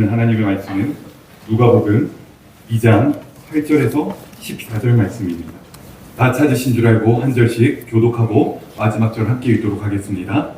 하나님의 말씀은 누가복음 2장 8절에서 14절 말씀입니다. 다 찾으신 줄 알고 한 절씩 교독하고 마지막 절 함께 읽도록 하겠습니다.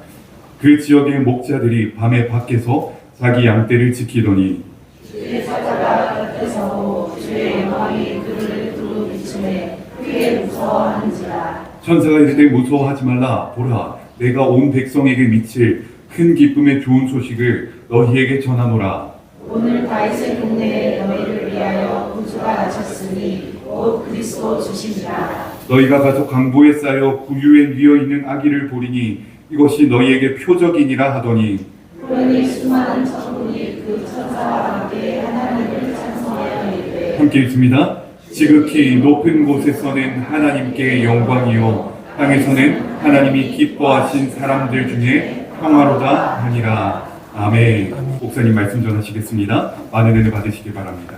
그 지역의 목자들이 밤에 밖에서 자기 양떼를 지키더니 주의 사자가 곁에서 보고 주의 영광이 그를 두루 비추매 크게 무서워하는지라. 천사가 이르되 무서워하지 말라. 보라, 내가 온 백성에게 미칠 큰 기쁨의 좋은 소식을 너희에게 전하노라. 오늘 다윗의 동네에 너희를 위하여 구주가 나셨으니 곧 그리스도 주시니라. 너희가 가서 강보에 쌓여 구유에 뉘어 있는 아기를 보리니 이것이 너희에게 표적이니라 하더니 그러니 수많은 천군이 그 천사와 함께 하나님을 찬송하여 이르되 함께 읽습니다. 지극히 높은 곳에서는 하나님께 영광이요 땅에서는 하나님이 기뻐하신 사람들 중에 평화로다 하니라. 아멘. 목사님 말씀 전하시겠습니다. 많은 은혜 받으시기 바랍니다.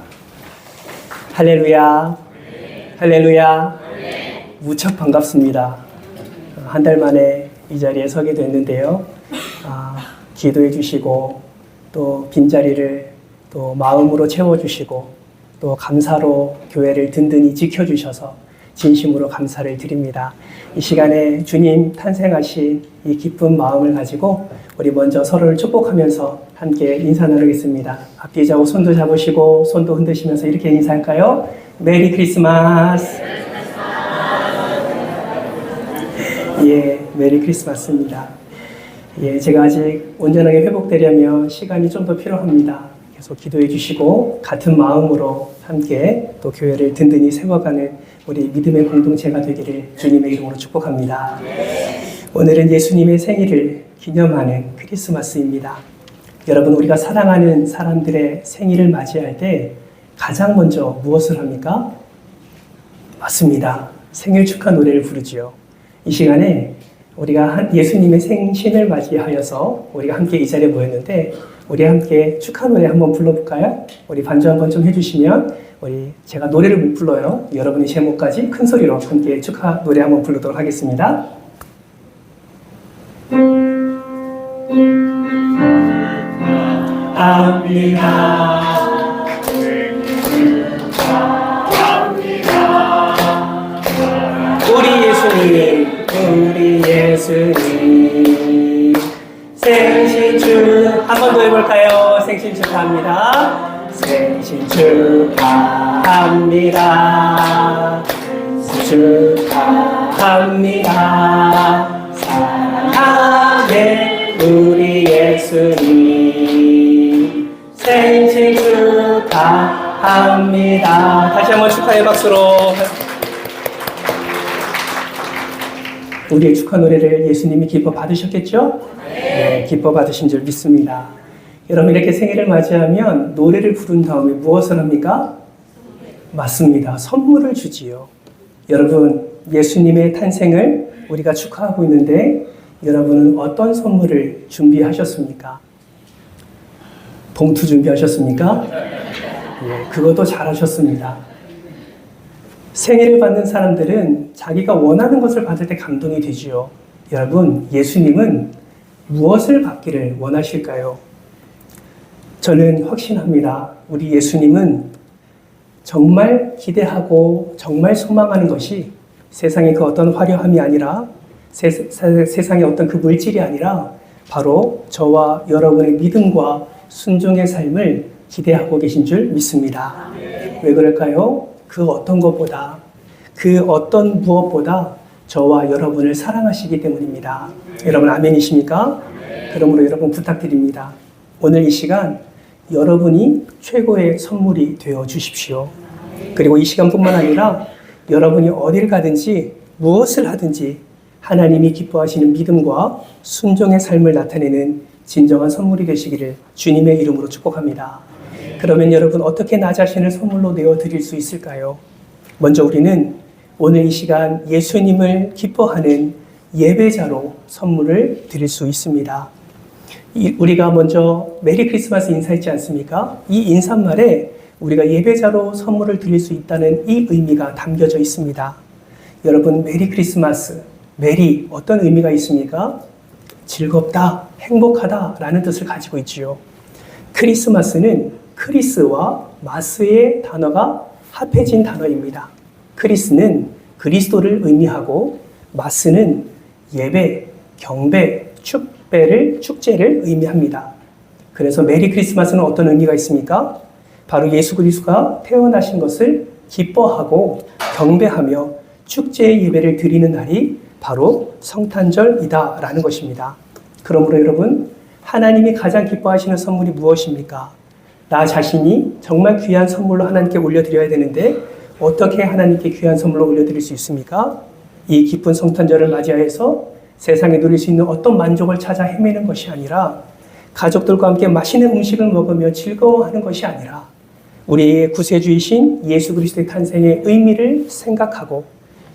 할렐루야. 할렐루야. 무척 반갑습니다. 한 달 만에 이 자리에 서게 됐는데요. 기도해 주시고 또 빈자리를 또 마음으로 채워주시고 또 감사로 교회를 든든히 지켜주셔서 진심으로 감사를 드립니다. 이 시간에 주님 탄생하신 이 기쁜 마음을 가지고 우리 먼저 서로를 축복하면서 함께 인사 나누겠습니다. 앞뒤 좌우 손도 잡으시고 손도 흔드시면서 이렇게 인사할까요? 메리 크리스마스. 예, 메리 크리스마스입니다. 예, 제가 아직 온전하게 회복되려면 시간이 좀 더 필요합니다. 계속 기도해 주시고 같은 마음으로 함께 또 교회를 든든히 세워가는 우리 믿음의 공동체가 되기를 주님의 이름으로 축복합니다. 오늘은 예수님의 생일을 기념하는 크리스마스입니다. 여러분, 우리가 사랑하는 사람들의 생일을 맞이할 때 가장 먼저 무엇을 합니까? 맞습니다. 생일 축하 노래를 부르지요. 이 시간에 우리가 예수님의 생신을 맞이하여서 우리가 함께 이 자리에 모였는데 우리 함께 축하 노래 한번 불러볼까요? 우리 반주 한번 좀 해주시면 제가 노래를 못 불러요. 여러분의 제목까지 큰 소리로 함께 축하 노래 한번 부르도록 하겠습니다. 합니다. 우리 예수님 생신 한 번 더 해볼까요? 생신 축하합니다. 생신 축하합니다. 축하합니다. 사랑하는 우리 예수님 생신 축하합니다. 다시 한번 축하의 박수로. 우리의 축하 노래를 예수님이 기뻐 받으셨겠죠? 네, 기뻐 받으신 줄 믿습니다. 여러분, 이렇게 생일을 맞이하면 노래를 부른 다음에 무엇을 합니까? 맞습니다. 선물을 주지요. 여러분, 예수님의 탄생을 우리가 축하하고 있는데 여러분은 어떤 선물을 준비하셨습니까? 봉투 준비하셨습니까? 네, 그것도 잘하셨습니다. 생일을 받는 사람들은 자기가 원하는 것을 받을 때 감동이 되지요. 여러분, 예수님은 무엇을 받기를 원하실까요? 저는 확신합니다. 우리 예수님은 정말 기대하고 정말 소망하는 것이 세상의 그 어떤 화려함이 아니라 세상의 어떤 그 물질이 아니라 바로 저와 여러분의 믿음과 순종의 삶을 기대하고 계신 줄 믿습니다. 왜 그럴까요? 그 어떤 것보다, 그 어떤 무엇보다 저와 여러분을 사랑하시기 때문입니다. 여러분 아멘이십니까? 그러므로 여러분 부탁드립니다. 오늘 이 시간 여러분이 최고의 선물이 되어 주십시오. 그리고 이 시간뿐만 아니라 여러분이 어딜 가든지 무엇을 하든지 하나님이 기뻐하시는 믿음과 순종의 삶을 나타내는 진정한 선물이 되시기를 주님의 이름으로 축복합니다. 그러면 여러분 어떻게 나 자신을 선물로 내어드릴 수 있을까요? 먼저 우리는 오늘 이 시간 예수님을 기뻐하는 예배자로 선물을 드릴 수 있습니다. 우리가 먼저 메리 크리스마스 인사했지 않습니까? 이 인사말에 우리가 예배자로 선물을 드릴 수 있다는 이 의미가 담겨져 있습니다. 여러분, 메리 크리스마스, 메리 어떤 의미가 있습니까? 즐겁다, 행복하다 라는 뜻을 가지고 있지요. 크리스마스는 크리스와 마스의 단어가 합해진 단어입니다. 크리스는 그리스도를 의미하고 마스는 예배, 경배, 축제를 의미합니다. 그래서 메리 크리스마스는 어떤 의미가 있습니까? 바로 예수 그리스도가 태어나신 것을 기뻐하고 경배하며 축제의 예배를 드리는 날이 바로 성탄절이다라는 것입니다. 그러므로 여러분, 하나님이 가장 기뻐하시는 선물이 무엇입니까? 나 자신이 정말 귀한 선물로 하나님께 올려드려야 되는데 어떻게 하나님께 귀한 선물로 올려드릴 수 있습니까? 이 기쁜 성탄절을 맞이하여서 세상에 누릴 수 있는 어떤 만족을 찾아 헤매는 것이 아니라 가족들과 함께 맛있는 음식을 먹으며 즐거워하는 것이 아니라 우리의 구세주이신 예수 그리스도의 탄생의 의미를 생각하고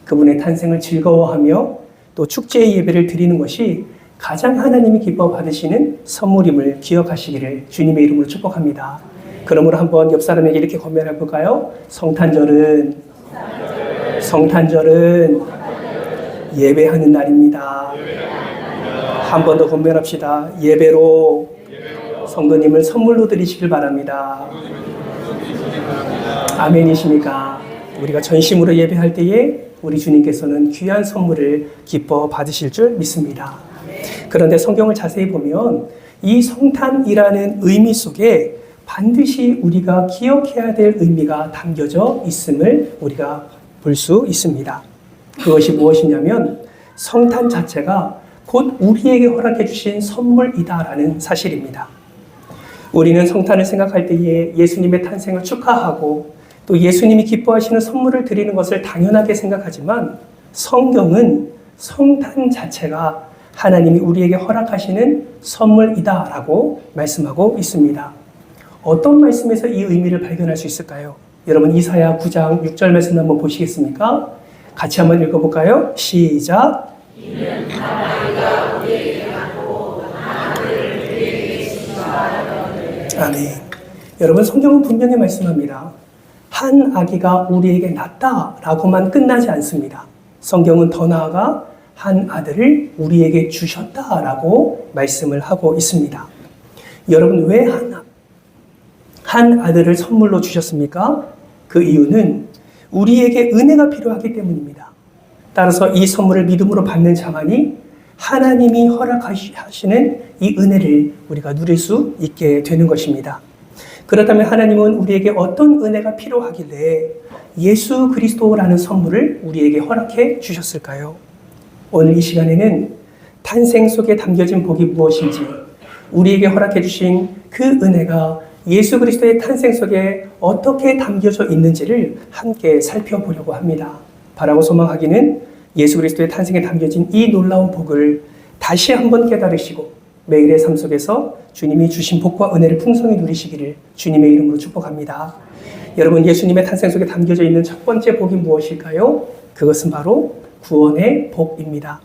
그분의 탄생을 즐거워하며 또 축제의 예배를 드리는 것이 가장 하나님이 기뻐 받으시는 선물임을 기억하시기를 주님의 이름으로 축복합니다. 그러므로 한번 옆 사람에게 이렇게 권면해 볼까요? 성탄절은 예배하는 날입니다. 한 번 더 권면합시다. 예배로 성도님을 선물로 드리시길 바랍니다. 아멘이십니까? 우리가 전심으로 예배할 때에 우리 주님께서는 귀한 선물을 기뻐 받으실 줄 믿습니다. 그런데 성경을 자세히 보면 이 성탄이라는 의미 속에 반드시 우리가 기억해야 될 의미가 담겨져 있음을 우리가 볼 수 있습니다. 그것이 무엇이냐면 성탄 자체가 곧 우리에게 허락해 주신 선물이다라는 사실입니다. 우리는 성탄을 생각할 때에 예수님의 탄생을 축하하고 또 예수님이 기뻐하시는 선물을 드리는 것을 당연하게 생각하지만 성경은 성탄 자체가 하나님이 우리에게 허락하시는 선물이다라고 말씀하고 있습니다. 어떤 말씀에서 이 의미를 발견할 수 있을까요? 여러분 이사야 9장 6절 말씀 한번 보시겠습니까? 같이 한번 읽어볼까요? 시작. 이는 하나님과 우리에게 낳고 하나님을 우리에게 주시하였느니라. 아멘. 여러분 성경은 분명히 말씀합니다. 한 아기가 우리에게 낳았다라고만 끝나지 않습니다. 성경은 더 나아가 한 아들을 우리에게 주셨다라고 말씀을 하고 있습니다. 여러분 왜 한 아들을 선물로 주셨습니까? 그 이유는 우리에게 은혜가 필요하기 때문입니다. 따라서 이 선물을 믿음으로 받는 자만이 하나님이 허락하시는 이 은혜를 우리가 누릴 수 있게 되는 것입니다. 그렇다면 하나님은 우리에게 어떤 은혜가 필요하길래 예수 그리스도라는 선물을 우리에게 허락해 주셨을까요? 오늘 이 시간에는 탄생 속에 담겨진 복이 무엇인지 우리에게 허락해 주신 그 은혜가 예수 그리스도의 탄생 속에 어떻게 담겨져 있는지를 함께 살펴보려고 합니다. 바라고 소망하기는 예수 그리스도의 탄생에 담겨진 이 놀라운 복을 다시 한번 깨달으시고 매일의 삶 속에서 주님이 주신 복과 은혜를 풍성히 누리시기를 주님의 이름으로 축복합니다. 여러분 예수님의 탄생 속에 담겨져 있는 첫 번째 복이 무엇일까요? 그것은 바로 구원의 복입니다.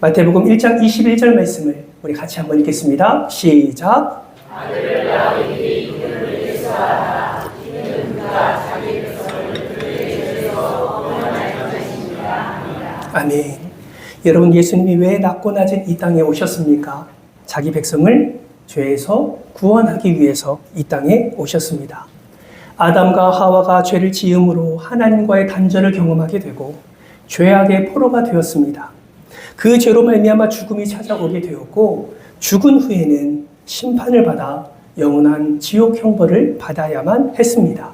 마태복음 1장 21절 말씀을 우리 같이 한번 읽겠습니다. 시작. 아들을 낳으리니 이름을 예수하라. 이는 그가 자기 백성을 그의 죄에서 구원할 것이니라. 아멘. 여러분 예수님이 왜 낮고 낮은 이 땅에 오셨습니까? 자기 백성을 죄에서 구원하기 위해서 이 땅에 오셨습니다. 아담과 하와가 죄를 지음으로 하나님과의 단절을 경험하게 되고 죄악의 포로가 되었습니다. 그 죄로 말미암아 죽음이 찾아오게 되었고 죽은 후에는 심판을 받아 영원한 지옥 형벌을 받아야만 했습니다.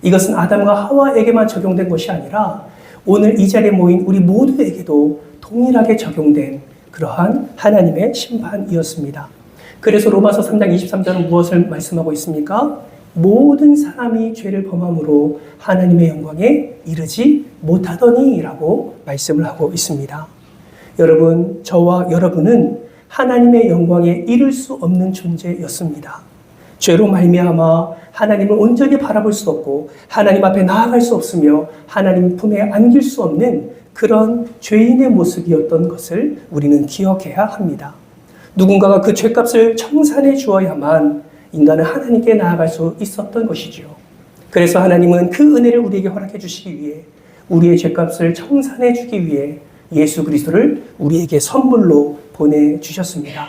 이것은 아담과 하와에게만 적용된 것이 아니라 오늘 이 자리에 모인 우리 모두에게도 동일하게 적용된 그러한 하나님의 심판이었습니다. 그래서 로마서 3장 23절은 무엇을 말씀하고 있습니까? 모든 사람이 죄를 범함으로 하나님의 영광에 이르지 못하더니 라고 말씀을 하고 있습니다. 여러분, 저와 여러분은 하나님의 영광에 이를 수 없는 존재였습니다. 죄로 말미암아 하나님을 온전히 바라볼 수 없고 하나님 앞에 나아갈 수 없으며 하나님 품에 안길 수 없는 그런 죄인의 모습이었던 것을 우리는 기억해야 합니다. 누군가가 그 죄값을 청산해 주어야만 인간은 하나님께 나아갈 수 있었던 것이죠. 그래서 하나님은 그 은혜를 우리에게 허락해 주시기 위해 우리의 죄값을 청산해 주기 위해 예수 그리스도를 우리에게 선물로 보내주셨습니다.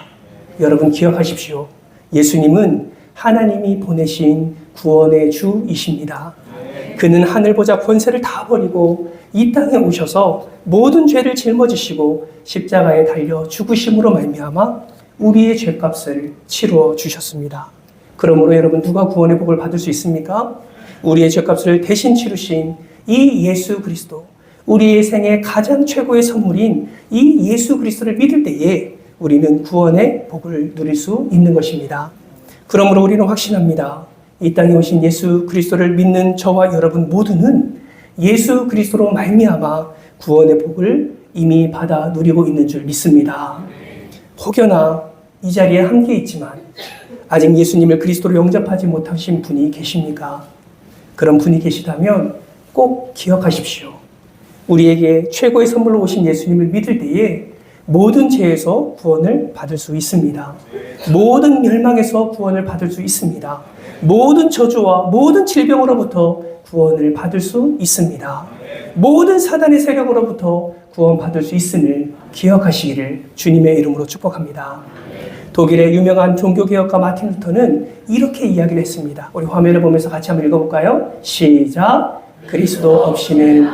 여러분 기억하십시오. 예수님은 하나님이 보내신 구원의 주이십니다. 그는 하늘 보좌 권세를 다 버리고 이 땅에 오셔서 모든 죄를 짊어지시고 십자가에 달려 죽으심으로 말미암아 우리의 죄값을 치루어 주셨습니다. 그러므로 여러분 누가 구원의 복을 받을 수 있습니까? 우리의 죄값을 대신 치르신 이 예수 그리스도, 우리의 생애 가장 최고의 선물인 이 예수 그리스도를 믿을 때에 우리는 구원의 복을 누릴 수 있는 것입니다. 그러므로 우리는 확신합니다. 이 땅에 오신 예수 그리스도를 믿는 저와 여러분 모두는 예수 그리스도로 말미암아 구원의 복을 이미 받아 누리고 있는 줄 믿습니다. 혹여나 이 자리에 함께 있지만 아직 예수님을 그리스도로 영접하지 못하신 분이 계십니까? 그런 분이 계시다면 꼭 기억하십시오. 우리에게 최고의 선물로 오신 예수님을 믿을 때에 모든 죄에서 구원을 받을 수 있습니다. 모든 멸망에서 구원을 받을 수 있습니다. 모든 저주와 모든 질병으로부터 구원을 받을 수 있습니다. 모든 사단의 세력으로부터 구원받을 수 있음을 기억하시기를 주님의 이름으로 축복합니다. 독일의 유명한 종교개혁가 마틴 루터는 이렇게 이야기를 했습니다. 우리 화면을 보면서 같이 한번 읽어볼까요? 시작! 그리스도 없이는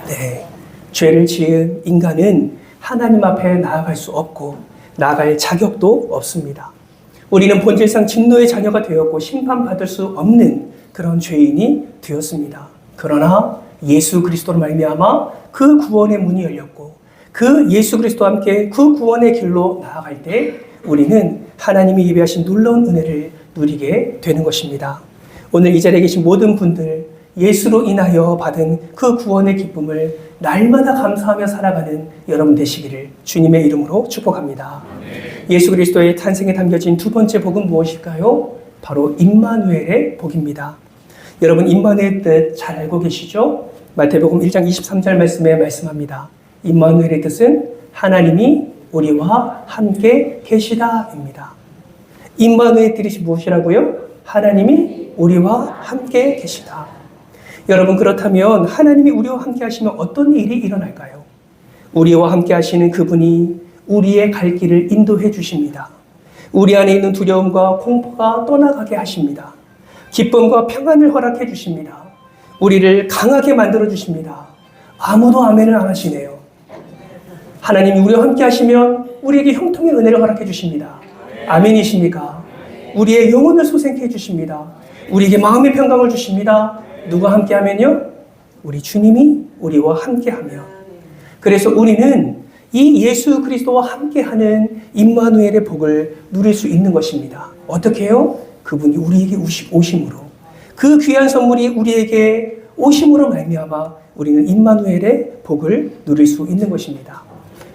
네, 죄를 지은 인간은 하나님 앞에 나아갈 수 없고 나아갈 자격도 없습니다. 우리는 본질상 진노의 자녀가 되었고 심판받을 수 없는 그런 죄인이 되었습니다. 그러나 예수 그리스도로 말미암아 그 구원의 문이 열렸고 그 예수 그리스도와 함께 그 구원의 길로 나아갈 때 우리는 하나님이 예비하신 놀라운 은혜를 누리게 되는 것입니다. 오늘 이 자리에 계신 모든 분들 예수로 인하여 받은 그 구원의 기쁨을 날마다 감사하며 살아가는 여러분 되시기를 주님의 이름으로 축복합니다. 예수 그리스도의 탄생에 담겨진 두 번째 복은 무엇일까요? 바로 임마누엘의 복입니다. 여러분 임마누엘의 뜻 잘 알고 계시죠? 마태복음 1장 23절 말씀에 말씀합니다. 임마누엘의 뜻은 하나님이 우리와 함께 계시다입니다. 임마누엘의 뜻이 무엇이라고요? 하나님이 우리와 함께 계시다. 여러분 그렇다면 하나님이 우리와 함께 하시면 어떤 일이 일어날까요? 우리와 함께 하시는 그분이 우리의 갈 길을 인도해 주십니다. 우리 안에 있는 두려움과 공포가 떠나가게 하십니다. 기쁨과 평안을 허락해 주십니다. 우리를 강하게 만들어 주십니다. 아무도 아멘을 안 하시네요. 하나님이 우리와 함께 하시면 우리에게 형통의 은혜를 허락해 주십니다. 아멘이십니까? 우리의 영혼을 소생케 해 주십니다. 우리에게 마음의 평강을 주십니다. 누가 함께 하면요? 우리 주님이 우리와 함께 하며. 그래서 우리는 이 예수 그리스도와 함께하는 임마누엘의 복을 누릴 수 있는 것입니다. 어떻게 해요? 그분이 우리에게 오심으로, 그 귀한 선물이 우리에게 오심으로 말미암아 우리는 임마누엘의 복을 누릴 수 있는 것입니다.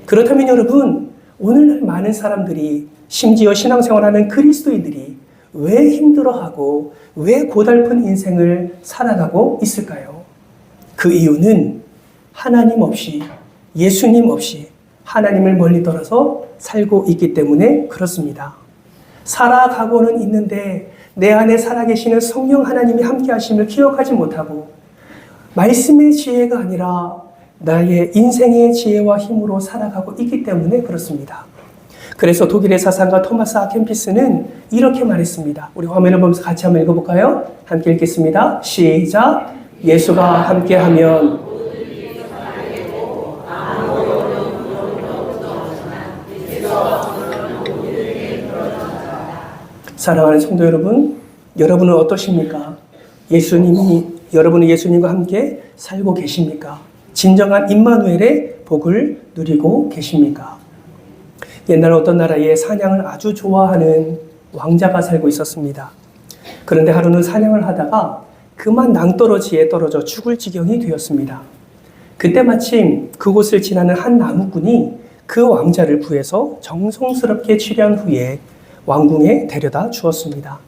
그렇다면 여러분, 오늘날 많은 사람들이 심지어 신앙생활하는 그리스도인들이 왜 힘들어하고 왜 고달픈 인생을 살아가고 있을까요? 그 이유는 하나님 없이, 예수님 없이 하나님을 멀리 떨어져 살고 있기 때문에 그렇습니다. 살아가고는 있는데 내 안에 살아계시는 성령 하나님이 함께 하심을 기억하지 못하고 말씀의 지혜가 아니라 나의 인생의 지혜와 힘으로 살아가고 있기 때문에 그렇습니다. 그래서 독일의 사상가 토마스 아켄피스는 이렇게 말했습니다. 우리 화면을 보면서 같이 한번 읽어볼까요? 함께 읽겠습니다. 시작! 예수가 함께하면 사랑하는 성도 여러분, 여러분은 어떠십니까? 여러분은 예수님과 함께 살고 계십니까? 진정한 임마누엘의 복을 누리고 계십니까? 옛날 어떤 나라에 사냥을 아주 좋아하는 왕자가 살고 있었습니다. 그런데 하루는 사냥을 하다가 그만 낭떠러지에 떨어져 죽을 지경이 되었습니다. 그때 마침 그곳을 지나는 한 나무꾼이 그 왕자를 구해서 정성스럽게 치료한 후에 왕궁에 데려다 주었습니다.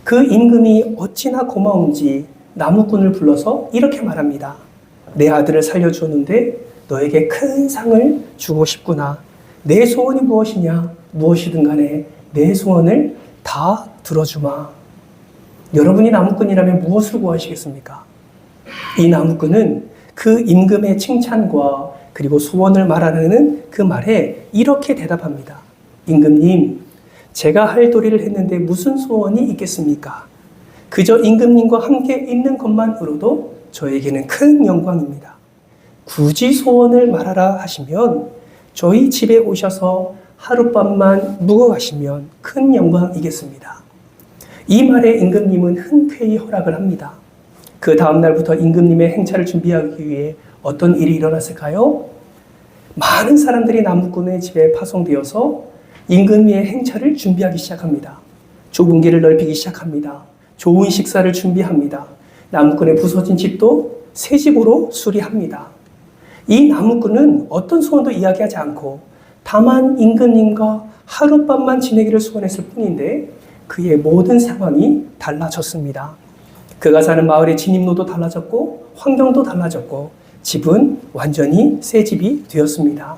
그 임금이 어찌나 고마운지 나무꾼을 불러서 이렇게 말합니다. 내 아들을 살려주었는데 너에게 큰 상을 주고 싶구나. 내 소원이 무엇이냐? 무엇이든 간에 내 소원을 다 들어주마. 여러분이 나무꾼이라면 무엇을 구하시겠습니까? 이 나무꾼은 그 임금의 칭찬과 그리고 소원을 말하는 그 말에 이렇게 대답합니다. 임금님, 제가 할 도리를 했는데 무슨 소원이 있겠습니까? 그저 임금님과 함께 있는 것만으로도 저에게는 큰 영광입니다. 굳이 소원을 말하라 하시면 저희 집에 오셔서 하룻밤만 묵어 가시면 큰 영광이겠습니다. 이 말에 임금님은 흔쾌히 허락을 합니다. 그 다음 날부터 임금님의 행차를 준비하기 위해 어떤 일이 일어났을까요? 많은 사람들이 나무꾼의 집에 파송되어서 임금님의 행차를 준비하기 시작합니다. 좁은 길을 넓히기 시작합니다. 좋은 식사를 준비합니다. 나무꾼의 부서진 집도 새 집으로 수리합니다. 이 나무꾼은 어떤 소원도 이야기하지 않고 다만 임금님과 하룻밤만 지내기를 소원했을 뿐인데 그의 모든 상황이 달라졌습니다. 그가 사는 마을의 진입로도 달라졌고 환경도 달라졌고 집은 완전히 새 집이 되었습니다.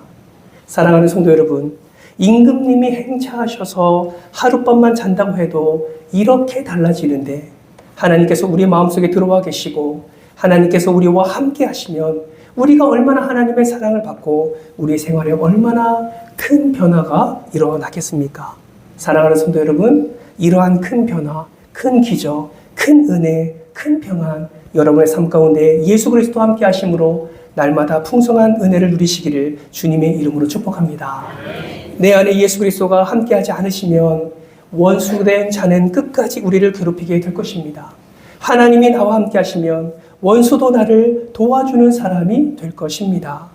사랑하는 성도 여러분, 임금님이 행차하셔서 하룻밤만 잔다고 해도 이렇게 달라지는데 하나님께서 우리 마음속에 들어와 계시고 하나님께서 우리와 함께 하시면 우리가 얼마나 하나님의 사랑을 받고 우리 생활에 얼마나 큰 변화가 일어나겠습니까? 사랑하는 성도 여러분, 이러한 큰 변화, 큰 기적, 큰 은혜, 큰 평안, 여러분의 삶 가운데 예수 그리스도와 함께 하심으로 날마다 풍성한 은혜를 누리시기를 주님의 이름으로 축복합니다. 내 안에 예수 그리스도가 함께하지 않으시면 원수된 자는 끝까지 우리를 괴롭히게 될 것입니다. 하나님이 나와 함께 하시면 원수도 나를 도와주는 사람이 될 것입니다.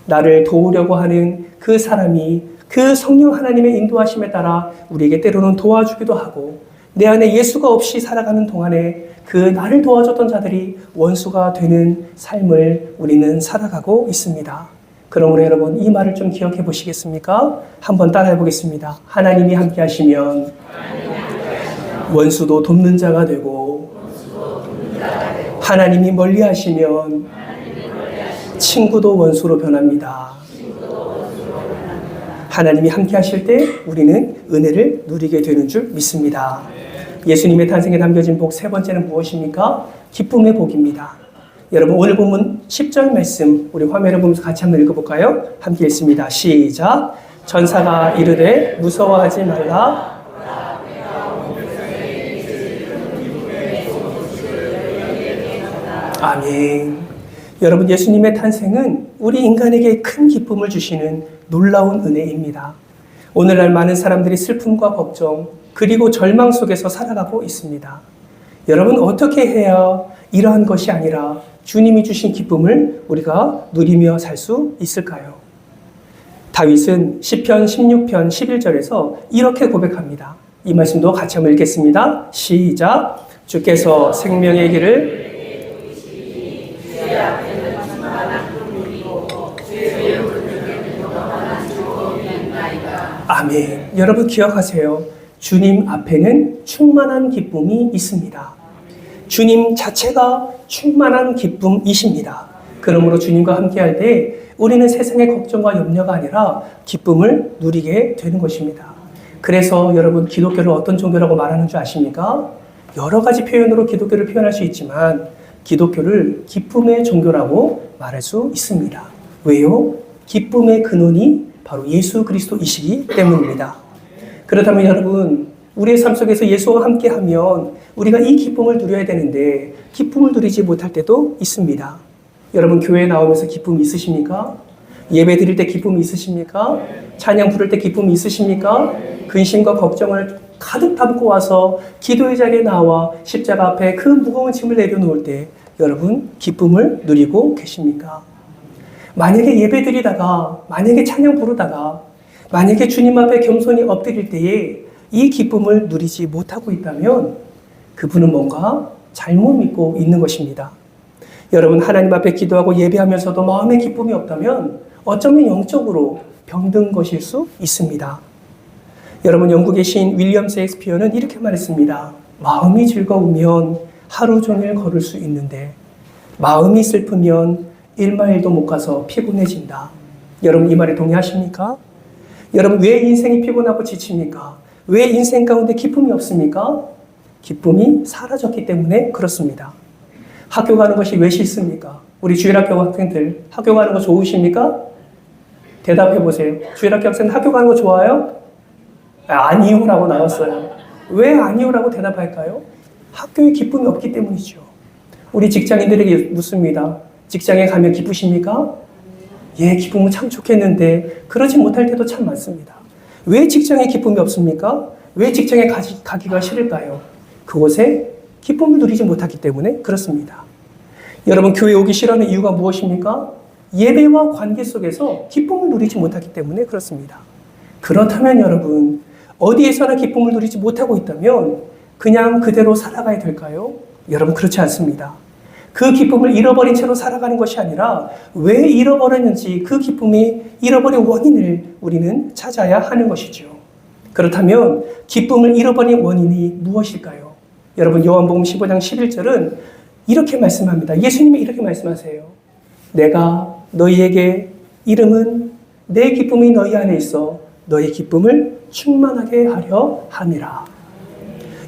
나를 도우려고 하는 그 사람이 그 성령 하나님의 인도하심에 따라 우리에게 때로는 도와주기도 하고 내 안에 예수가 없이 살아가는 동안에 그 나를 도와줬던 자들이 원수가 되는 삶을 우리는 살아가고 있습니다. 그러므로 여러분 이 말을 좀 기억해 보시겠습니까? 한번 따라해 보겠습니다. 하나님이 함께 하시면 원수도 돕는 자가 되고 하나님이 멀리 하시면 친구도 원수로 변합니다. 하나님이 함께 하실 때 우리는 은혜를 누리게 되는 줄 믿습니다. 예수님의 탄생에 담겨진 복 세 번째는 무엇입니까? 기쁨의 복입니다. 여러분 오늘 본문 10절 말씀 우리 화면을 보면서 같이 한번 읽어볼까요? 함께 읽습니다. 시작. 전사가 이르되 무서워하지 말라. 아멘. 여러분 예수님의 탄생은 우리 인간에게 큰 기쁨을 주시는 놀라운 은혜입니다. 오늘날 많은 사람들이 슬픔과 걱정 그리고 절망 속에서 살아가고 있습니다. 여러분 어떻게 해야 이러한 것이 아니라 주님이 주신 기쁨을 우리가 누리며 살 수 있을까요? 다윗은 시편 16편 11절에서 이렇게 고백합니다. 이 말씀도 같이 한번 읽겠습니다. 시작. 주께서 생명의 길을 아멘. 여러분 기억하세요. 주님 앞에는 충만한 기쁨이 있습니다. 주님 자체가 충만한 기쁨이십니다. 그러므로 주님과 함께할 때 우리는 세상의 걱정과 염려가 아니라 기쁨을 누리게 되는 것입니다. 그래서 여러분 기독교를 어떤 종교라고 말하는 줄 아십니까? 여러 가지 표현으로 기독교를 표현할 수 있지만 기독교를 기쁨의 종교라고 말할 수 있습니다. 왜요? 기쁨의 근원이 바로 예수 그리스도이시기 때문입니다. 그렇다면 여러분 우리의 삶 속에서 예수와 함께하면 우리가 이 기쁨을 누려야 되는데 기쁨을 누리지 못할 때도 있습니다. 여러분 교회에 나오면서 기쁨이 있으십니까? 예배 드릴 때 기쁨이 있으십니까? 찬양 부를 때 기쁨이 있으십니까? 근심과 걱정을 가득 담고 와서 기도의 자리에 나와 십자가 앞에 그 무거운 짐을 내려놓을 때 여러분 기쁨을 누리고 계십니까? 만약에 예배 드리다가 만약에 찬양 부르다가 만약에 주님 앞에 겸손히 엎드릴 때에 이 기쁨을 누리지 못하고 있다면 그분은 뭔가 잘못 믿고 있는 것입니다. 여러분 하나님 앞에 기도하고 예배하면서도 마음에 기쁨이 없다면 어쩌면 영적으로 병든 것일 수 있습니다. 여러분 영국의 시인 윌리엄 셰익스피어는 이렇게 말했습니다. 마음이 즐거우면 하루 종일 걸을 수 있는데 마음이 슬프면 1마일도 못 가서 피곤해진다. 여러분 이 말에 동의하십니까? 여러분 왜 인생이 피곤하고 지칩니까? 왜 인생 가운데 기쁨이 없습니까? 기쁨이 사라졌기 때문에 그렇습니다. 학교 가는 것이 왜 싫습니까? 우리 주일학교 학생들 학교 가는 거 좋으십니까? 대답해 보세요. 주일학교 학생들 학교 가는 거 좋아요? 아니요라고 나왔어요. 왜 아니요라고 대답할까요? 학교에 기쁨이 없기 때문이죠. 우리 직장인들에게 묻습니다. 직장에 가면 기쁘십니까? 예, 기쁘면 참 좋겠는데 그러지 못할 때도 참 많습니다. 왜 직장에 기쁨이 없습니까? 왜 직장에 가기가 싫을까요? 그곳에 기쁨을 누리지 못하기 때문에 그렇습니다. 여러분, 교회 오기 싫어하는 이유가 무엇입니까? 예배와 관계 속에서 기쁨을 누리지 못하기 때문에 그렇습니다. 그렇다면 여러분, 어디에서나 기쁨을 누리지 못하고 있다면 그냥 그대로 살아가야 될까요? 여러분, 그렇지 않습니다. 그 기쁨을 잃어버린 채로 살아가는 것이 아니라 왜 잃어버렸는지 그 기쁨이 잃어버린 원인을 우리는 찾아야 하는 것이죠. 그렇다면 기쁨을 잃어버린 원인이 무엇일까요? 여러분, 요한복음 15장 11절은 이렇게 말씀합니다. 예수님이 이렇게 말씀하세요. 내가 너희에게 이름은 내 기쁨이 너희 안에 있어 너희 기쁨을 충만하게 하려 함이라.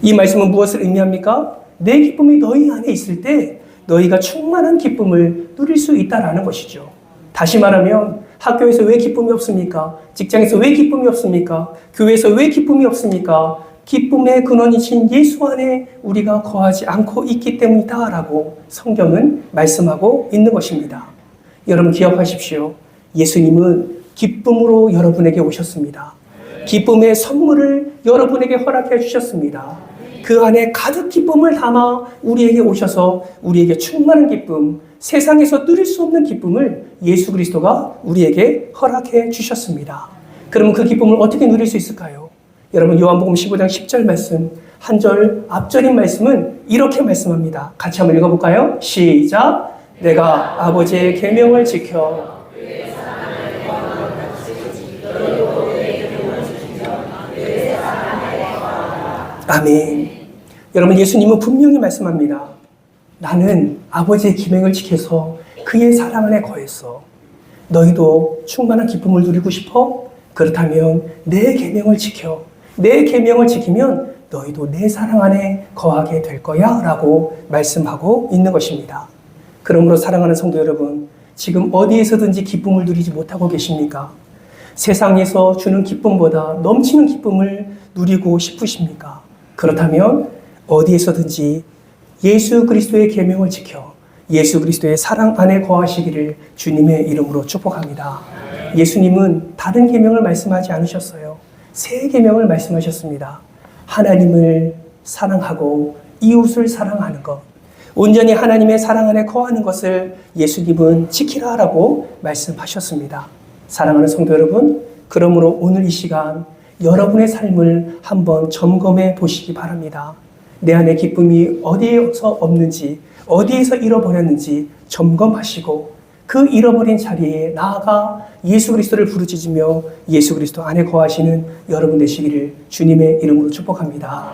이 말씀은 무엇을 의미합니까? 내 기쁨이 너희 안에 있을 때 너희가 충만한 기쁨을 누릴 수 있다라는 것이죠. 다시 말하면 학교에서 왜 기쁨이 없습니까? 직장에서 왜 기쁨이 없습니까? 교회에서 왜 기쁨이 없습니까? 기쁨의 근원이신 예수 안에 우리가 거하지 않고 있기 때문이다라고 성경은 말씀하고 있는 것입니다. 여러분 기억하십시오. 예수님은 기쁨으로 여러분에게 오셨습니다. 기쁨의 선물을 여러분에게 허락해 주셨습니다. 그 안에 가득 기쁨을 담아 우리에게 오셔서 우리에게 충만한 기쁨, 세상에서 누릴 수 없는 기쁨을 예수 그리스도가 우리에게 허락해 주셨습니다. 그러면 그 기쁨을 어떻게 누릴 수 있을까요? 여러분 요한복음 15장 10절 말씀, 한 절 앞절인 말씀은 이렇게 말씀합니다. 같이 한번 읽어볼까요? 시작! 내가 아버지의 계명을 지켜 아멘. 여러분 예수님은 분명히 말씀합니다. 나는 아버지의 계명을 지켜서 그의 사랑 안에 거했어. 너희도 충만한 기쁨을 누리고 싶어? 그렇다면 내 계명을 지켜. 내 계명을 지키면 너희도 내 사랑 안에 거하게 될 거야 라고 말씀하고 있는 것입니다. 그러므로 사랑하는 성도 여러분, 지금 어디에서든지 기쁨을 누리지 못하고 계십니까? 세상에서 주는 기쁨보다 넘치는 기쁨을 누리고 싶으십니까? 그렇다면 어디에서든지 예수 그리스도의 계명을 지켜 예수 그리스도의 사랑 안에 거하시기를 주님의 이름으로 축복합니다. 예수님은 다른 계명을 말씀하지 않으셨어요. 새 계명을 말씀하셨습니다. 하나님을 사랑하고 이웃을 사랑하는 것, 온전히 하나님의 사랑 안에 거하는 것을 예수님은 지키라라고 말씀하셨습니다. 사랑하는 성도 여러분, 그러므로 오늘 이 시간 여러분의 삶을 한번 점검해 보시기 바랍니다. 내 안에 기쁨이 어디에서 없는지, 어디에서 잃어버렸는지 점검하시고 그 잃어버린 자리에 나아가 예수 그리스도를 부르짖으며 예수 그리스도 안에 거하시는 여러분 되시기를 주님의 이름으로 축복합니다.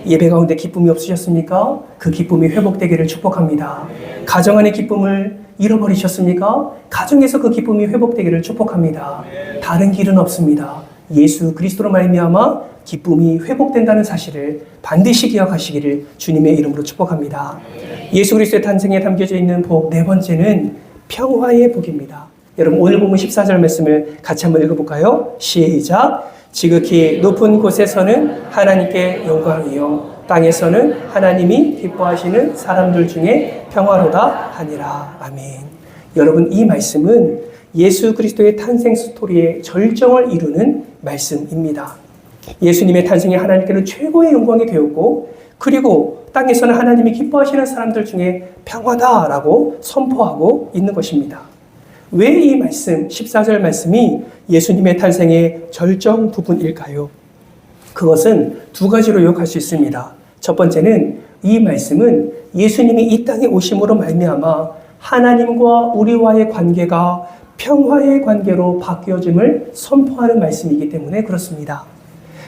예배 가운데 기쁨이 없으셨습니까? 그 기쁨이 회복되기를 축복합니다. 가정 안의 기쁨을 잃어버리셨습니까? 가정에서 그 기쁨이 회복되기를 축복합니다. 다른 길은 없습니다. 예수 그리스도로 말미암아 기쁨이 회복된다는 사실을 반드시 기억하시기를 주님의 이름으로 축복합니다. 예수 그리스도의 탄생에 담겨져 있는 복 네 번째는 평화의 복입니다. 여러분 오늘 본문 14절 말씀을 같이 한번 읽어볼까요? 시작! 지극히 높은 곳에서는 하나님께 영광이요 땅에서는 하나님이 기뻐하시는 사람들 중에 평화로다 하니라. 아멘. 여러분 이 말씀은 예수 그리스도의 탄생 스토리의 절정을 이루는 말씀입니다. 예수님의 탄생이 하나님께는 최고의 영광이 되었고 그리고 땅에서는 하나님이 기뻐하시는 사람들 중에 평화다라고 선포하고 있는 것입니다. 왜 이 말씀, 14절 말씀이 예수님의 탄생의 절정 부분일까요? 그것은 두 가지로 요약할 수 있습니다. 첫 번째는 이 말씀은 예수님이 이 땅에 오심으로 말미암아 하나님과 우리와의 관계가 평화의 관계로 바뀌어짐을 선포하는 말씀이기 때문에 그렇습니다.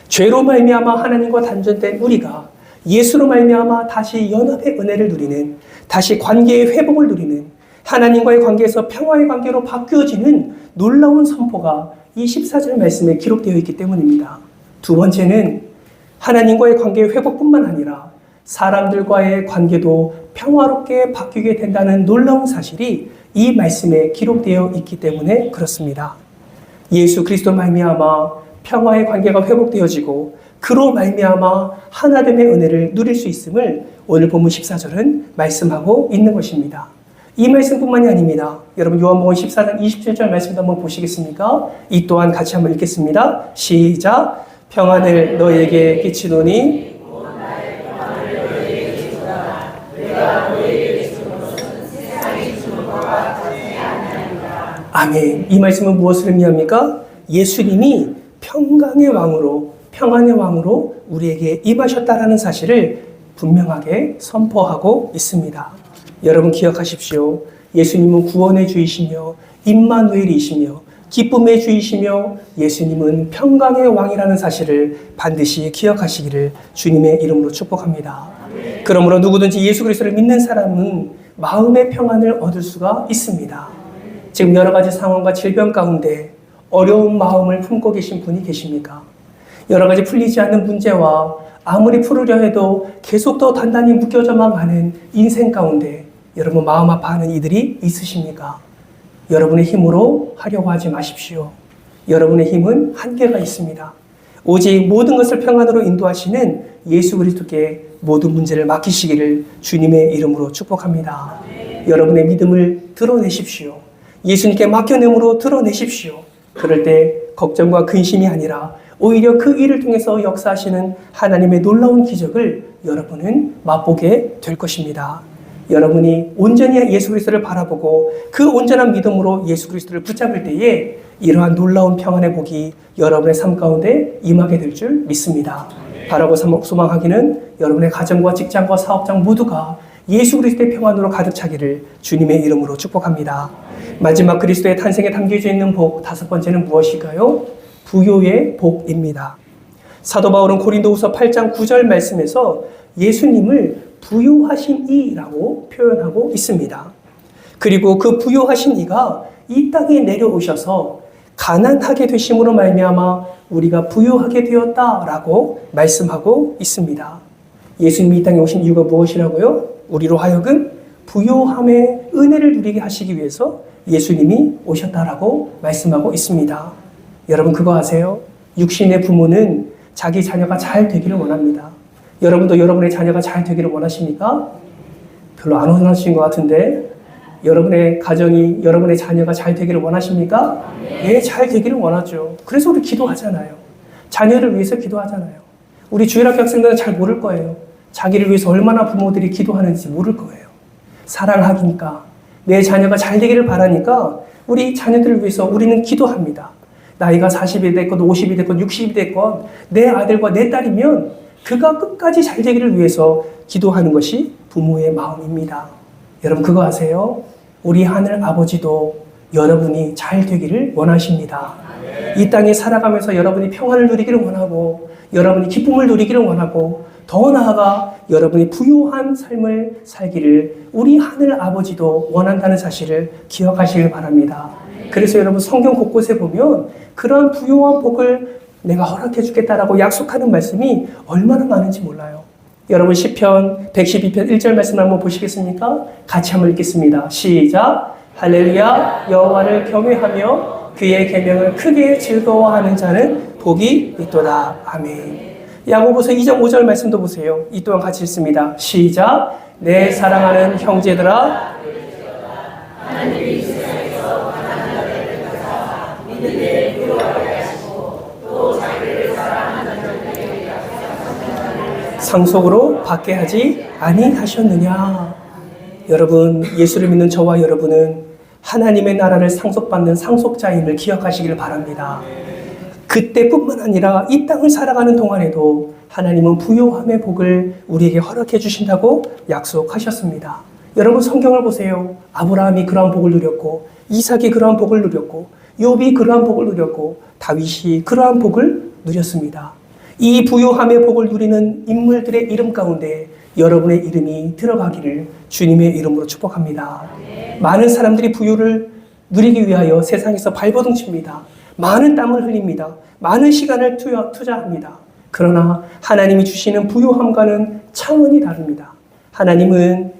죄로 말미암아 하나님과 단절된 우리가 예수로 말미암아 다시 연합의 은혜를 누리는, 다시 관계의 회복을 누리는, 하나님과의 관계에서 평화의 관계로 바뀌어지는 놀라운 선포가 이 14절 말씀에 기록되어 있기 때문입니다. 두 번째는 하나님과의 관계의 회복뿐만 아니라 사람들과의 관계도 평화롭게 바뀌게 된다는 놀라운 사실이 이 말씀에 기록되어 있기 때문에 그렇습니다. 예수 그리스도 말미암아 평화의 관계가 회복되어지고 그로 말미암아 하나됨의 은혜를 누릴 수 있음을 오늘 본문 14절은 말씀하고 있는 것입니다. 이 말씀뿐만이 아닙니다. 여러분 요한복음 14장 27절 말씀도 한번 보시겠습니까? 이 또한 같이 한번 읽겠습니다. 시작. 평안을 너에게 끼치노니 아멘. 이 말씀은 무엇을 의미합니까? 예수님이 평강의 왕으로, 평안의 왕으로 우리에게 임하셨다라는 사실을 분명하게 선포하고 있습니다. 여러분 기억하십시오. 예수님은 구원의 주이시며 임마누엘이시며 기쁨의 주이시며 예수님은 평강의 왕이라는 사실을 반드시 기억하시기를 주님의 이름으로 축복합니다. 그러므로 누구든지 예수 그리스도를 믿는 사람은 마음의 평안을 얻을 수가 있습니다. 지금 여러 가지 상황과 질병 가운데 어려운 마음을 품고 계신 분이 계십니까? 여러 가지 풀리지 않는 문제와 아무리 풀으려 해도 계속 더 단단히 묶여져만 가는 인생 가운데 여러분 마음 아파하는 이들이 있으십니까? 여러분의 힘으로 하려고 하지 마십시오. 여러분의 힘은 한계가 있습니다. 오직 모든 것을 평안으로 인도하시는 예수 그리스도께 모든 문제를 맡기시기를 주님의 이름으로 축복합니다. 여러분의 믿음을 드러내십시오. 예수님께 맡겨냄으로 드러내십시오. 그럴 때 걱정과 근심이 아니라 오히려 그 일을 통해서 역사하시는 하나님의 놀라운 기적을 여러분은 맛보게 될 것입니다. 여러분이 온전히 예수 그리스도를 바라보고 그 온전한 믿음으로 예수 그리스도를 붙잡을 때에 이러한 놀라운 평안의 복이 여러분의 삶 가운데 임하게 될 줄 믿습니다. 바라고 소망하기는 여러분의 가정과 직장과 사업장 모두가 예수 그리스도의 평안으로 가득 차기를 주님의 이름으로 축복합니다. 마지막 그리스도의 탄생에 담겨져 있는 복, 다섯 번째는 무엇일까요? 부요의 복입니다. 사도 바울은 고린도후서 8장 9절 말씀에서 예수님을 부요하신 이라고 표현하고 있습니다. 그리고 그 부요하신 이가 이 땅에 내려오셔서 가난하게 되심으로 말미암아 우리가 부요하게 되었다라고 말씀하고 있습니다. 예수님이 이 땅에 오신 이유가 무엇이라고요? 우리로 하여금 부요함의 은혜를 누리게 하시기 위해서 예수님이 오셨다라고 말씀하고 있습니다. 여러분 그거 아세요? 육신의 부모는 자기 자녀가 잘 되기를 원합니다. 여러분도 여러분의 자녀가 잘 되기를 원하십니까? 별로 안 원하시는 것 같은데 여러분의 가정이 여러분의 자녀가 잘 되기를 원하십니까? 예, 잘 되기를 원하죠. 그래서 우리 기도하잖아요. 자녀를 위해서 기도하잖아요. 우리 주일학교 학생들은 잘 모를 거예요. 자기를 위해서 얼마나 부모들이 기도하는지 모를 거예요. 사랑하니까 내 자녀가 잘 되기를 바라니까 우리 자녀들을 위해서 우리는 기도합니다. 나이가 40이 됐건 50이 됐건 60이 됐건 내 아들과 내 딸이면 그가 끝까지 잘 되기를 위해서 기도하는 것이 부모의 마음입니다. 여러분 그거 아세요? 우리 하늘 아버지도 여러분이 잘 되기를 원하십니다. 이 땅에 살아가면서 여러분이 평안을 누리기를 원하고 여러분이 기쁨을 누리기를 원하고 더 나아가 여러분이 부요한 삶을 살기를 우리 하늘 아버지도 원한다는 사실을 기억하시길 바랍니다. 그래서 여러분 성경 곳곳에 보면 그러한 부요한 복을 내가 허락해 주겠다라고 약속하는 말씀이 얼마나 많은지 몰라요. 여러분 시편 112편 1절 말씀을 한번 보시겠습니까? 같이 한번 읽겠습니다. 시작. 할렐루야. 여호와를 경외하며 그의 계명을 크게 즐거워하는 자는 복이 있도다. 아멘. 야고보서 2장 5절 말씀도 보세요. 이 또한 같이 읽습니다. 시작. 내 사랑하는 형제들아 하나님이 세상에서 가난한 자들을 가사 믿는데 부요하게 하시고 또 자기를 사랑하는 자들에게 상속으로 받게 하지 아니하셨느냐. 여러분 예수를 믿는 저와 여러분은 하나님의 나라를 상속받는 상속자임을 기억하시기를 바랍니다. 그때뿐만 아니라 이 땅을 살아가는 동안에도 하나님은 부요함의 복을 우리에게 허락해 주신다고 약속하셨습니다. 여러분 성경을 보세요. 아브라함이 그러한 복을 누렸고 이삭이 그러한 복을 누렸고 욥이 그러한 복을 누렸고 다윗이 그러한 복을 누렸습니다. 이 부요함의 복을 누리는 인물들의 이름 가운데 여러분의 이름이 들어가기를 주님의 이름으로 축복합니다. 많은 사람들이 부요를 누리기 위하여 세상에서 발버둥 칩니다. 많은 땀을 흘립니다. 많은 시간을 투자합니다. 그러나 하나님이 주시는 부요함과는 차원이 다릅니다. 하나님은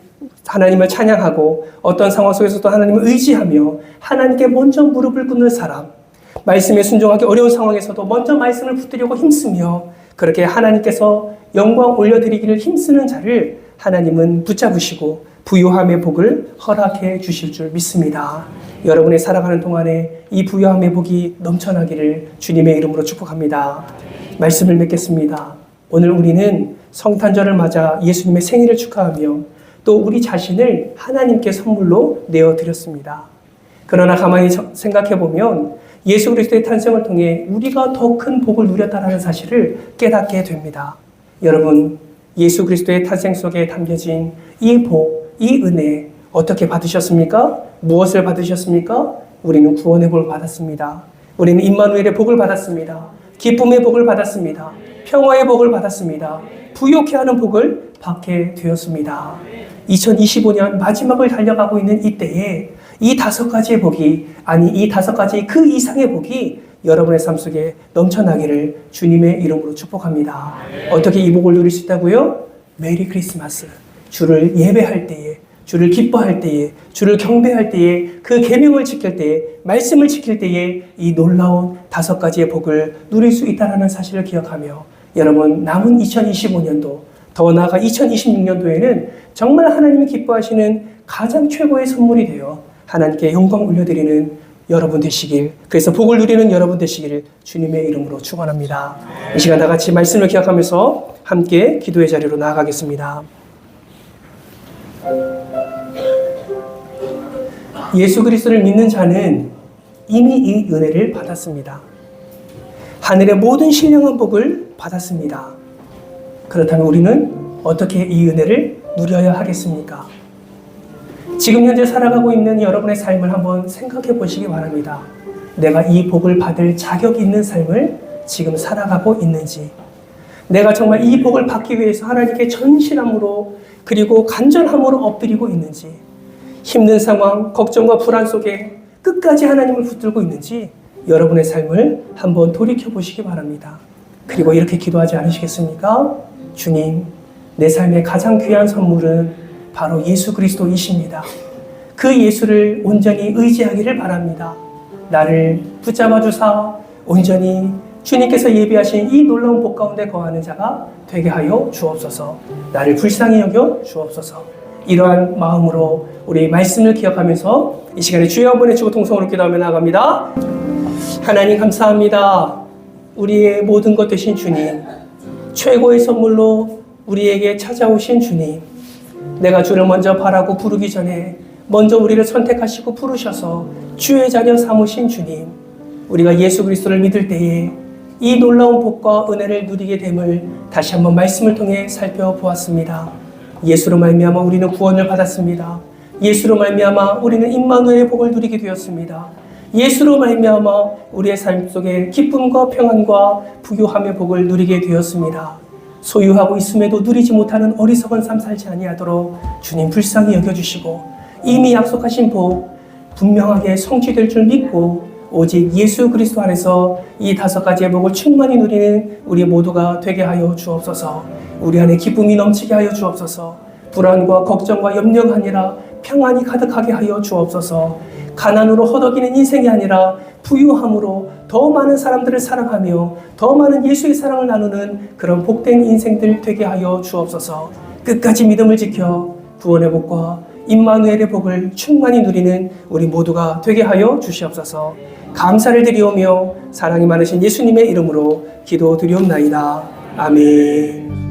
하나님을 찬양하고 어떤 상황 속에서도 하나님을 의지하며 하나님께 먼저 무릎을 꿇는 사람, 말씀에 순종하기 어려운 상황에서도 먼저 말씀을 붙들려고 힘쓰며 그렇게 하나님께서 영광 올려드리기를 힘쓰는 자를 하나님은 붙잡으시고 부요함의 복을 허락해 주실 줄 믿습니다. 여러분의 살아가는 동안에 이 부요함의 복이 넘쳐나기를 주님의 이름으로 축복합니다. 말씀을 맺겠습니다. 오늘 우리는 성탄절을 맞아 예수님의 생일을 축하하며 또 우리 자신을 하나님께 선물로 내어드렸습니다. 그러나 가만히 생각해보면 예수 그리스도의 탄생을 통해 우리가 더 큰 복을 누렸다는 사실을 깨닫게 됩니다. 여러분, 예수 그리스도의 탄생 속에 담겨진 이 복, 이 은혜 어떻게 받으셨습니까? 무엇을 받으셨습니까? 우리는 구원의 복을 받았습니다. 우리는 임마누엘의 복을 받았습니다. 기쁨의 복을 받았습니다. 평화의 복을 받았습니다. 부욕해 하는 복을 받게 되었습니다. 2025년 마지막을 달려가고 있는 이때에 이 5가지의 복이, 아니 이 5가지 그 이상의 복이 여러분의 삶 속에 넘쳐나기를 주님의 이름으로 축복합니다. 어떻게 이 복을 누릴 수 있다고요? 메리 크리스마스. 주를 예배할 때에, 주를 기뻐할 때에, 주를 경배할 때에, 그 계명을 지킬 때에, 말씀을 지킬 때에 이 놀라운 5가지의 복을 누릴 수 있다는 사실을 기억하며 여러분 남은 2025년도, 더 나아가 2026년도에는 정말 하나님이 기뻐하시는 가장 최고의 선물이 되어 하나님께 영광 올려드리는 여러분 되시길, 그래서 복을 누리는 여러분 되시기를 주님의 이름으로 축원합니다. 이 시간 다 같이 말씀을 기억하면서 함께 기도의 자리로 나아가겠습니다. 예수 그리스도를 믿는 자는 이미 이 은혜를 받았습니다. 하늘의 모든 신령한 복을 받았습니다. 그렇다면 우리는 어떻게 이 은혜를 누려야 하겠습니까? 지금 현재 살아가고 있는 여러분의 삶을 한번 생각해 보시기 바랍니다. 내가 이 복을 받을 자격이 있는 삶을 지금 살아가고 있는지, 내가 정말 이 복을 받기 위해서 하나님께 전신함으로 그리고 간절함으로 엎드리고 있는지, 힘든 상황, 걱정과 불안 속에 끝까지 하나님을 붙들고 있는지 여러분의 삶을 한번 돌이켜 보시기 바랍니다. 그리고 이렇게 기도하지 않으시겠습니까? 주님, 내 삶의 가장 귀한 선물은 바로 예수 그리스도이십니다. 그 예수를 온전히 의지하기를 바랍니다. 나를 붙잡아 주사 온전히 주님께서 예비하신 이 놀라운 복 가운데 거하는 자가 되게 하여 주옵소서. 나를 불쌍히 여겨 주옵소서. 이러한 마음으로 우리 말씀을 기억하면서 이 시간에 주여 한번 외치고 통성으로 기도하며 나아갑니다. 하나님 감사합니다. 우리의 모든 것 되신 주님, 최고의 선물로 우리에게 찾아오신 주님, 내가 주를 먼저 바라고 부르기 전에 먼저 우리를 선택하시고 부르셔서 주의 자녀 삼으신 주님, 우리가 예수 그리스도를 믿을 때에 이 놀라운 복과 은혜를 누리게 됨을 다시 한번 말씀을 통해 살펴보았습니다. 예수로 말미암아 우리는 구원을 받았습니다. 예수로 말미암아 우리는 임마누엘의 복을 누리게 되었습니다. 예수로 말미암아 우리의 삶 속에 기쁨과 평안과 부요함의 복을 누리게 되었습니다. 소유하고 있음에도 누리지 못하는 어리석은 삶 살지 아니하도록 주님 불쌍히 여겨주시고 이미 약속하신 복 분명하게 성취될 줄 믿고 오직 예수 그리스도 안에서 이 5가지의 복을 충만히 누리는 우리 모두가 되게 하여 주옵소서. 우리 안에 기쁨이 넘치게 하여 주옵소서. 불안과 걱정과 염려가 아니라 평안이 가득하게 하여 주옵소서. 가난으로 허덕이는 인생이 아니라 부유함으로 더 많은 사람들을 사랑하며 더 많은 예수의 사랑을 나누는 그런 복된 인생들 되게 하여 주옵소서. 끝까지 믿음을 지켜 구원의 복과 임마누엘의 복을 충만히 누리는 우리 모두가 되게 하여 주시옵소서. 감사를 드리오며 사랑이 많으신 예수님의 이름으로 기도드리옵나이다. 아멘.